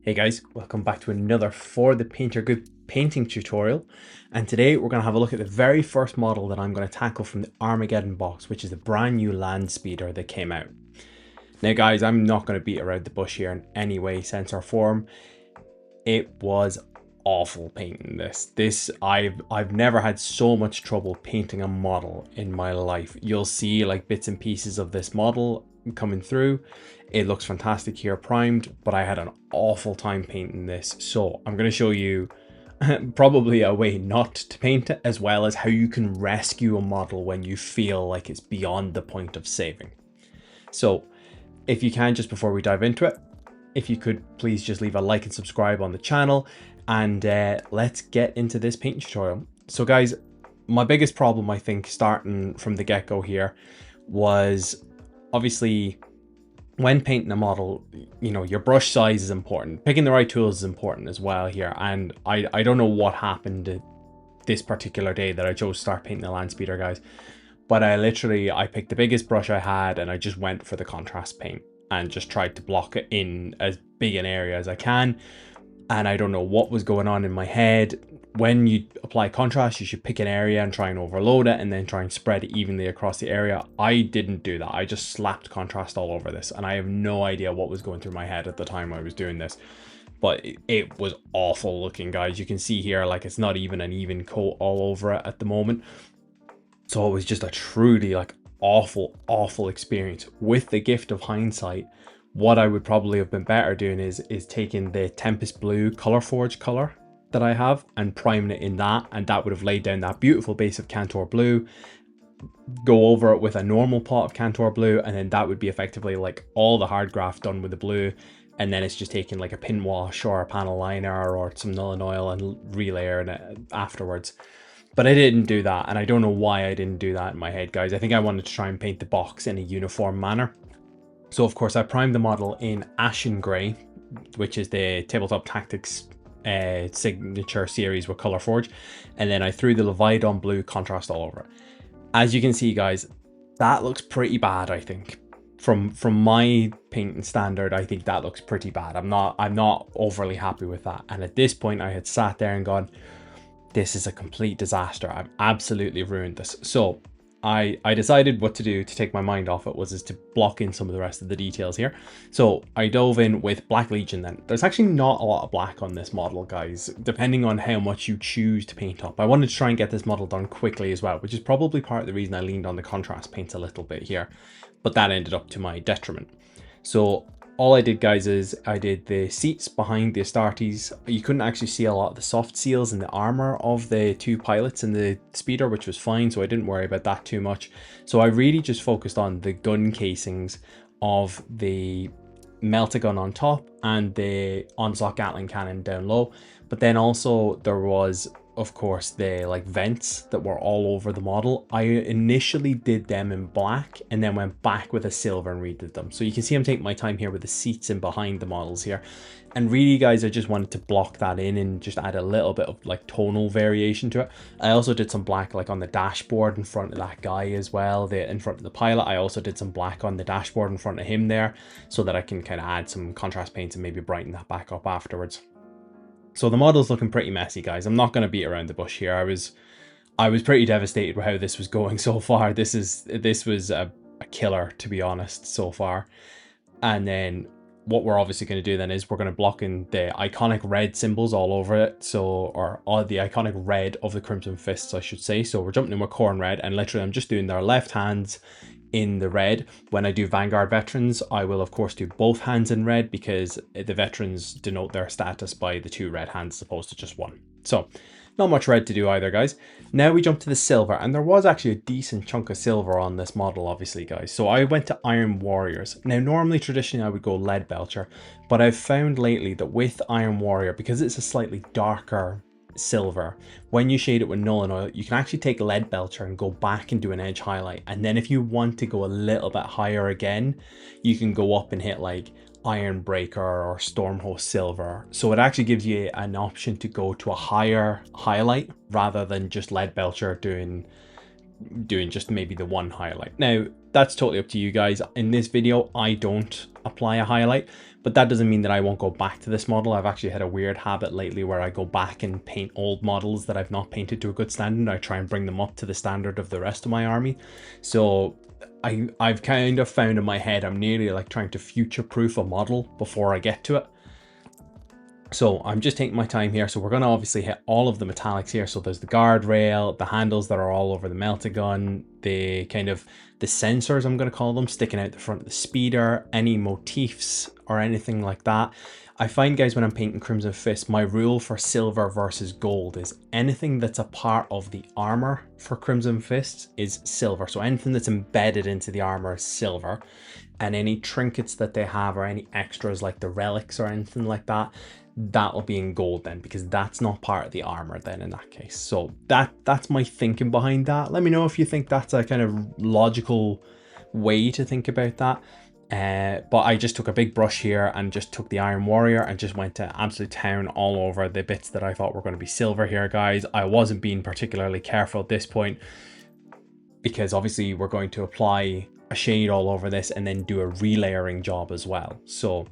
Hey guys, welcome back to another For the Painter Good painting tutorial. And today we're going to have a look at the very first model that I'm going to tackle from the Armageddon box, which is the brand new land speeder that came out. Now guys, I'm not going to beat around the bush here in any way, sense or form. It was awful painting this. I've never had so much trouble painting a model in my life. You'll see like bits and pieces of this model coming through. It looks fantastic here primed, but I had an awful time painting this. So I'm going to show you probably a way not to paint it, as well as how you can rescue a model when you feel like it's beyond the point of saving. So if you can, just before we dive into it, if you could please just leave a like and subscribe on the channel, and let's get into this painting tutorial. So guys, my biggest problem, I think, starting from the get-go here was obviously when painting a model, you know, your brush size is important. Picking the right tools is important as well here. And I don't know what happened this particular day that I chose to start painting the land speeder, guys. But I picked the biggest brush I had and I just went for the contrast paint and just tried to block it in as big an area as I can. And I don't know what was going on in my head. When you apply contrast, you should pick an area and try and overload it and then try and spread it evenly across the area. I didn't do that. I just slapped contrast all over this, and I have no idea what was going through my head at the time I was doing this. But it was awful looking, guys. You can see here, like, it's not even an even coat all over it at the moment. So it was just a truly like awful experience. With the gift of hindsight, what I would probably have been better doing is taking the Tempest Blue Color Forge color that I have and priming it in that, and that would have laid down that beautiful base of Cantor Blue, go over it with a normal pot of Cantor Blue, and then that would be effectively like all the hard graft done with the blue, and then it's just taking like a pin wash or a panel liner or some Nuln Oil and relayering it afterwards. But I didn't do that, and I don't know why I didn't do that in my head, guys. I think I wanted to try and paint the box in a uniform manner. So of course I primed the model in Ashen Grey, which is the Tabletop Tactics signature series with Color Forge, and then I threw the Leviathan Blue contrast all over it. As you can see, guys, that looks pretty bad. I think from my painting standard, I think that looks pretty bad. I'm not overly happy with that. And at this point I had sat there and gone, this is a complete disaster. I've absolutely ruined this. So I decided what to do to take my mind off it was to block in some of the rest of the details here. So I dove in with Black Legion then. There's actually not a lot of black on this model, guys, depending on how much you choose to paint up. I wanted to try and get this model done quickly as well, which is probably part of the reason I leaned on the contrast paints a little bit here, but that ended up to my detriment. So all I did, guys, is I did the seats behind the Astartes. You couldn't actually see a lot of the soft seals in the armor of the two pilots in the speeder, which was fine, so I didn't worry about that too much. So I really just focused on the gun casings of the Meltagun on top and the Onslaught Gatling cannon down low. But then also there was, of course, the like vents that were all over the model. I initially did them in black and then went back with a silver and redid them. So you can see I'm taking my time here with the seats in behind the models here. And really, guys, I just wanted to block that in and just add a little bit of like tonal variation to it. I also did some black like on the dashboard in front of that guy as well, in front of the pilot. I also did some black on the dashboard in front of him there, so that I can kind of add some contrast paints and maybe brighten that back up afterwards. So the model's looking pretty messy, guys. I'm not going to beat around the bush here. I was pretty devastated with how this was going so far. This was a killer, to be honest, so far. And then what we're obviously going to do then is we're going to block in the iconic red symbols all over it. So, or all the iconic red of the Crimson Fists, I should say. So we're jumping in with Khorne red, and literally I'm just doing their left hands in the red. When I do Vanguard veterans, I will of course do both hands in red, because the veterans denote their status by the two red hands as opposed to just one. So not much red to do either, guys. Now we jump to the silver, and there was actually a decent chunk of silver on this model, obviously, guys. So I went to Iron Warriors. Now normally traditionally I would go Lead Belcher, but I've found lately that with Iron Warrior, because it's a slightly darker silver, when you shade it with Nuln Oil, you can actually take Lead Belcher and go back and do an edge highlight. And then if you want to go a little bit higher again, you can go up and hit like Iron Breaker or Stormhost Silver. So it actually gives you an option to go to a higher highlight rather than just Lead Belcher doing doing just maybe the one highlight. Now, that's totally up to you guys. In this video, I don't apply a highlight, but that doesn't mean that I won't go back to this model. I've actually had a weird habit lately where I go back and paint old models that I've not painted to a good standard. I try and bring them up to the standard of the rest of my army. So I've kind of found in my head, I'm nearly like trying to future-proof a model before I get to it. So I'm just taking my time here. So we're going to obviously hit all of the metallics here. So there's the guardrail, the handles that are all over the melta gun, the kind of the sensors, I'm going to call them, sticking out the front of the speeder, any motifs or anything like that. I find, guys, when I'm painting Crimson Fist, my rule for silver versus gold is anything that's a part of the armor for Crimson Fist is silver. So anything that's embedded into the armor is silver, and any trinkets that they have or any extras like the relics or anything like that, that'll be in gold then, because that's not part of the armor then in that case. So that's my thinking behind that. Let me know if you think that's a kind of logical way to think about that. But I just took a big brush here and just took the Iron Warrior and just went to absolute town all over the bits that I thought were going to be silver here, guys. I wasn't being particularly careful at this point because obviously we're going to apply a shade all over this and then do a relayering job as well. So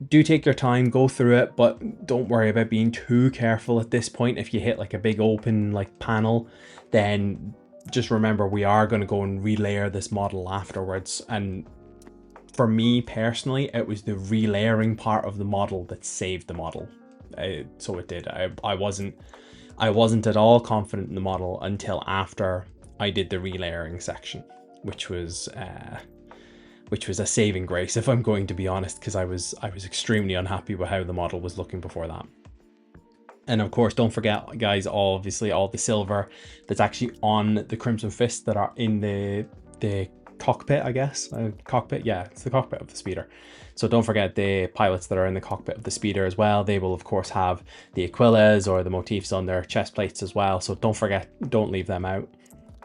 do take your time, go through it, but don't worry about being too careful at this point. If you hit like a big open like panel, then just remember we are going to go and relayer this model afterwards. And for me personally, it was the relayering part of the model that saved the model. So it did. I wasn't at all confident in the model until after I did the relayering section, which was a saving grace, if I'm going to be honest, because I was extremely unhappy with how the model was looking before that. And of course, don't forget, guys, obviously all the silver that's actually on the Crimson Fist that are in the cockpit, I guess. Cockpit, yeah, it's the cockpit of the speeder. So don't forget the pilots that are in the cockpit of the speeder as well. They will of course have the Aquilas or the motifs on their chest plates as well. So don't forget, don't leave them out.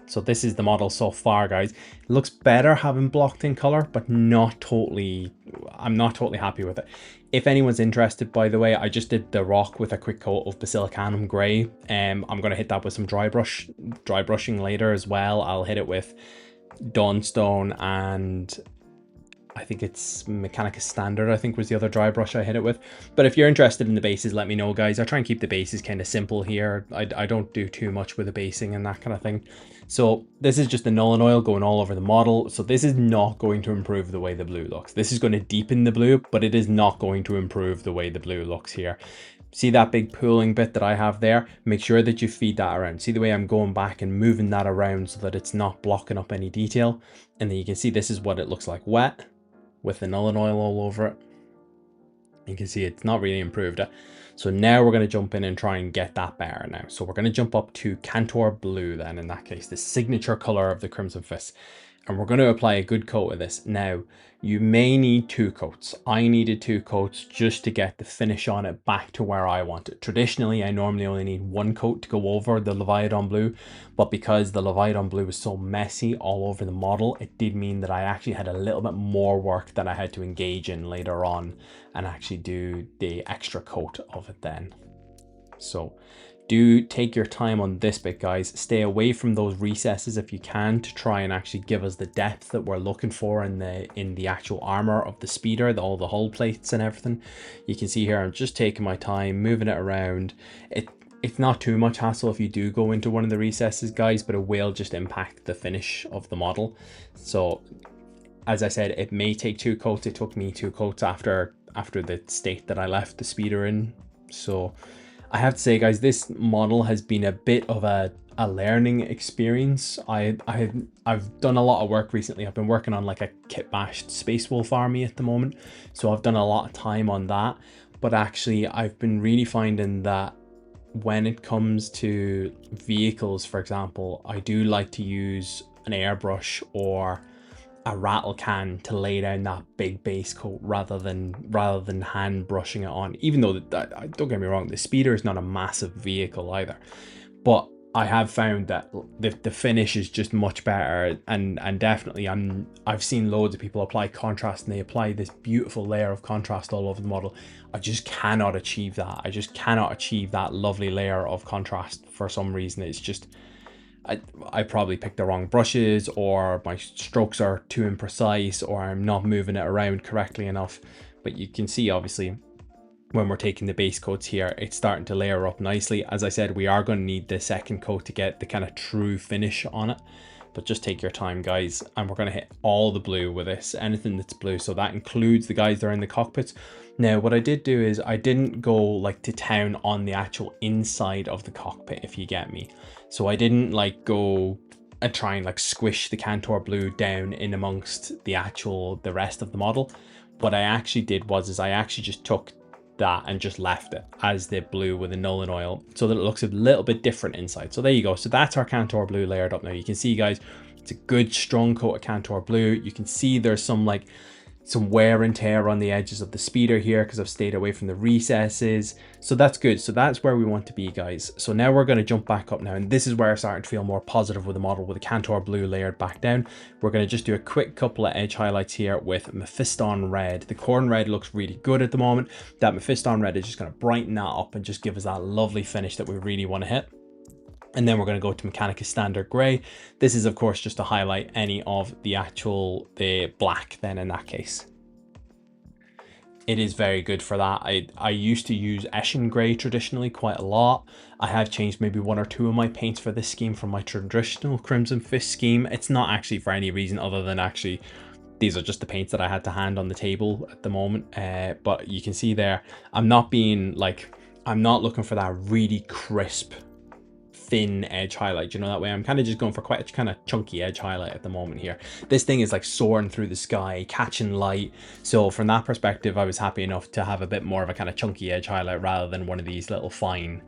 So this is the model so far, guys. It looks better having blocked in color, but I'm not totally happy with it. If anyone's interested, by the way, I just did the rock with a quick coat of Basilicanum Grey. I'm going to hit that with some dry brushing later as well. I'll hit it with Dawnstone and I think it's Mechanicus Standard, I think was the other dry brush I hit it with. But if you're interested in the bases, let me know, guys. I try and keep the bases kind of simple here. I don't do too much with the basing and that kind of thing. So this is just the Null and Oil going all over the model. So this is not going to improve the way the blue looks. This is going to deepen the blue, but it is not going to improve the way the blue looks here. See that big pooling bit that I have there? Make sure that you feed that around. See the way I'm going back and moving that around so that it's not blocking up any detail. And then you can see this is what it looks like wet with the Null and Oil all over it. You can see it's not really improved it. So now we're going to jump in and try and get that better now. So we're going to jump up to Cantor Blue then, in that case, the signature color of the Crimson Fist. And we're going to apply a good coat of this. Now, you may need 2 coats. I needed 2 coats just to get the finish on it back to where I want it. Traditionally, I normally only need 1 coat to go over the Leviathan Blue, but because the Leviathan Blue was so messy all over the model, it did mean that I actually had a little bit more work that I had to engage in later on and actually do the extra coat of it then. So do take your time on this bit, guys. Stay away from those recesses if you can to try and actually give us the depth that we're looking for in the actual armor of the speeder, all the hull plates and everything. You can see here I'm just taking my time, moving it around. It's not too much hassle if you do go into one of the recesses, guys, but it will just impact the finish of the model. So as I said, it may take 2 coats. It took me 2 coats after the state that I left the speeder in. So I have to say, guys, this model has been a bit of a learning experience. I've done a lot of work recently. I've been working on like a kit bashed Space Wolf army at the moment, so I've done a lot of time on that. But actually, I've been really finding that when it comes to vehicles, for example, I do like to use an airbrush or a rattle can to lay down that big base coat rather than hand brushing it on. Even though don't get me wrong, the speeder is not a massive vehicle either, but I have found that the finish is just much better, and definitely I've seen loads of people apply contrast and they apply this beautiful layer of contrast all over the model. I just cannot achieve that. I just cannot achieve that lovely layer of contrast for some reason. It's just, I probably picked the wrong brushes, or my strokes are too imprecise, or I'm not moving it around correctly enough. But you can see obviously when we're taking the base coats here, it's starting to layer up nicely. As I said, we are going to need the second coat to get the kind of true finish on it. But just take your time, guys, and we're going to hit all the blue with this, anything that's blue. So that includes the guys that are in the cockpits. Now, what I did do is I didn't go like to town on the actual inside of the cockpit, if you get me. So I didn't like go and try and like squish the Cantor blue down in amongst the rest of the model. What I actually did was I actually just took that and just left it as the blue with the Nolan oil so that it looks a little bit different inside. So there you go. So that's our Cantor blue layered up now. You can see, guys, it's a good strong coat of Cantor blue. You can see there's some wear and tear on the edges of the speeder here because I've stayed away from the recesses. So that's good. So that's where we want to be, guys. So now we're going to jump back up now, and this is where I'm starting to feel more positive with the model with the Cantor blue layered back down. We're going to just do a quick couple of edge highlights here with Mephiston red. The corn red looks really good at the moment. That Mephiston red is just going to brighten that up and just give us that lovely finish that we really want to hit. And then we're going to go to Mechanicus Standard Grey. This is, of course, just to highlight any of the black then in that case. It is very good for that. I used to use Eshin Grey traditionally quite a lot. I have changed maybe one or two of my paints for this scheme from my traditional Crimson Fist scheme. It's not actually for any reason other than actually these are just the paints that I had to hand on the table at the moment. But you can see there, I'm not looking for that really crisp thin edge highlight, you know, that way I'm kind of just going for quite a kind of chunky edge highlight at the moment here. This thing is like soaring through the sky, catching light. So from that perspective, I was happy enough to have a bit more of a kind of chunky edge highlight rather than one of these little fine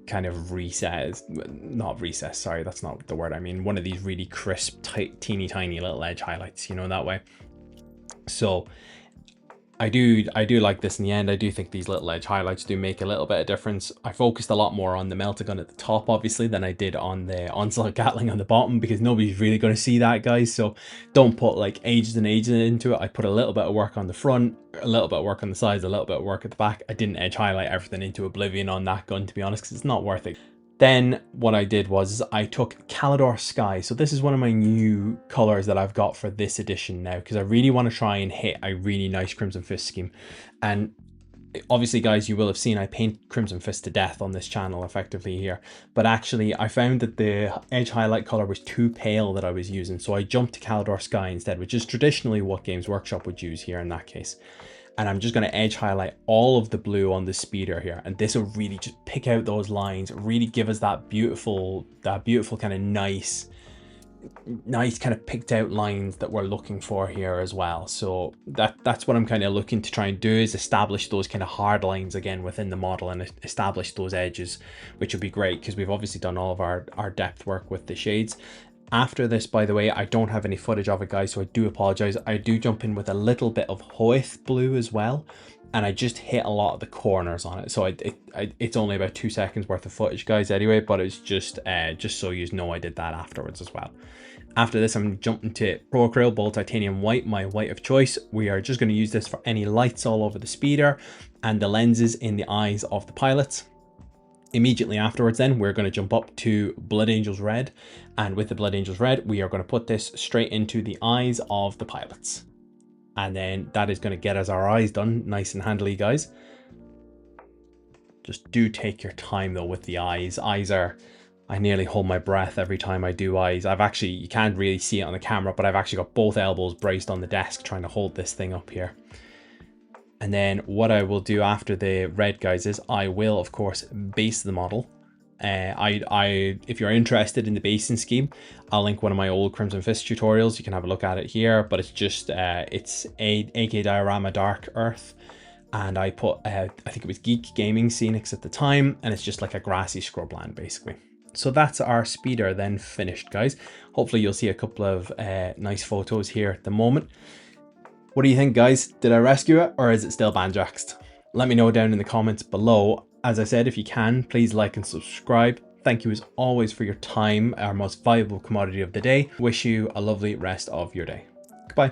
kind of not recess, sorry, that's not the word I mean, one of these really crisp, tight, teeny tiny little edge highlights, you know, that way. So I do like this in the end. I do think these little edge highlights do make a little bit of difference. I focused a lot more on the Meltagun at the top, obviously, than I did on the Onslaught Gatling on the bottom, because nobody's really going to see that, guys. So don't put like ages and ages into it. I put a little bit of work on the front, a little bit of work on the sides, a little bit of work at the back. I didn't edge highlight everything into oblivion on that gun, to be honest, because it's not worth it. Then what I did was I took Calidor Sky. So this is one of my new colors that I've got for this edition now, because I really want to try and hit a really nice Crimson Fist scheme. And obviously, guys, you will have seen I paint Crimson Fist to death on this channel effectively here. But actually, I found that the edge highlight color was too pale that I was using. So I jumped to Calidor Sky instead, which is traditionally what Games Workshop would use here in that case. And I'm just going to edge highlight all of the blue on the speeder here, and this will really just pick out those lines, really give us that beautiful kind of nice kind of picked out lines that we're looking for here as well. So that's what I'm kind of looking to try and do, is establish those kind of hard lines again within the model and establish those edges, which would be great because we've obviously done all of our depth work with the shades. After this, by the way, I don't have any footage of it, guys, so I do apologize. I do jump in with a little bit of Hoeth blue as well, and I just hit a lot of the corners on it. So it's only about 2 seconds worth of footage, guys, anyway, but it's just so you know I did that afterwards as well. After this, I'm jumping to Pro Acryl Bold Titanium White, my white of choice. We are just going to use this for any lights all over the speeder and the lenses in the eyes of the pilots. Immediately afterwards then, we're going to jump up to Blood Angels Red, and with the Blood Angels Red, we are going to put this straight into the eyes of the pilots. And then that is going to get us our eyes done nice and handily, guys. Just do take your time though with the eyes. I nearly hold my breath every time I do eyes. You can't really see it on the camera, but I've actually got both elbows braced on the desk trying to hold this thing up here. And then what I will do after the red, guys, is I will, of course, base the model. If you're interested in the basing scheme, I'll link one of my old Crimson Fist tutorials. You can have a look at it here, but it's just, it's AK Diorama Dark Earth. And I put, I think it was Geek Gaming Scenics at the time, and it's just like a grassy scrubland, basically. So that's our speeder then finished, guys. Hopefully you'll see a couple of nice photos here at the moment. What do you think, guys? Did I rescue it, or is it still banjaxed? Let me know down in the comments below. As I said, if you can, please like and subscribe. Thank you as always for your time, our most valuable commodity of the day. Wish you a lovely rest of your day. Goodbye.